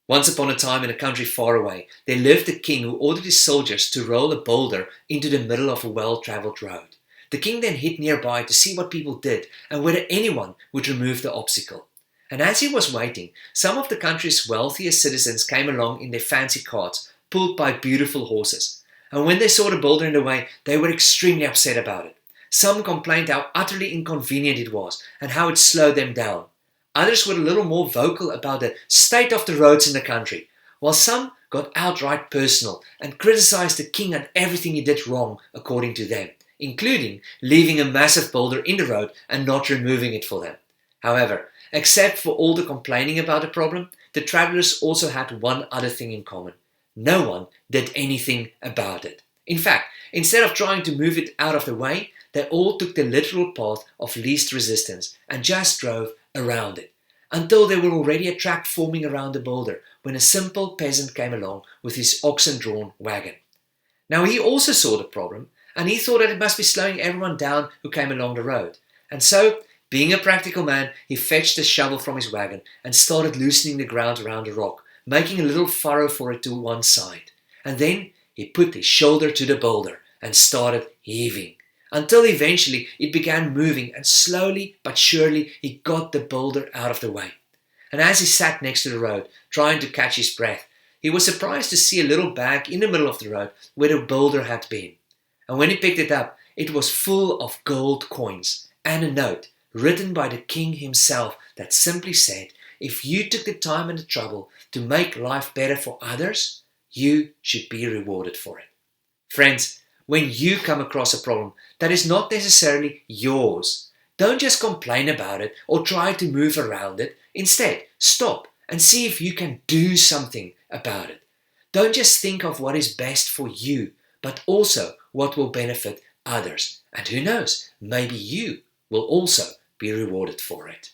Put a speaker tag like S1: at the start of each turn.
S1: Once upon a time in a country far away, there lived a king who ordered his soldiers to roll a boulder into the middle of a well-traveled road. The king then hid nearby to see what people did and whether anyone would remove the obstacle. And as he was waiting, some of the country's wealthiest citizens came along in their fancy carts, pulled by beautiful horses. And when they saw the boulder in the way, they were extremely upset about it. Some complained how utterly inconvenient it was and how it slowed them down. Others were a little more vocal about the state of the roads in the country, while some got outright personal and criticized the king and everything he did wrong according to them, including leaving a massive boulder in the road and not removing it for them. However, except for all the complaining about the problem, the travelers also had one other thing in common. No one did anything about it. In fact, instead of trying to move it out of the way, they all took the literal path of least resistance and just drove around it, until there were already a track forming around the boulder when a simple peasant came along with his oxen-drawn wagon. Now he also saw the problem, and he thought that it must be slowing everyone down who came along the road. And so, being a practical man, he fetched a shovel from his wagon and started loosening the ground around the rock, making a little furrow for it to one side. And then he put his shoulder to the boulder and started heaving, until eventually it began moving, and slowly but surely he got the boulder out of the way. And as he sat next to the road, trying to catch his breath, he was surprised to see a little bag in the middle of the road where the boulder had been. And when he picked it up, it was full of gold coins and a note written by the king himself that simply said, "If you took the time and the trouble to make life better for others, you should be rewarded for it." Friends, when you come across a problem that is not necessarily yours, don't just complain about it or try to move around it. Instead, stop and see if you can do something about it. Don't just think of what is best for you, but also what will benefit others. And who knows, maybe you will also be rewarded for it.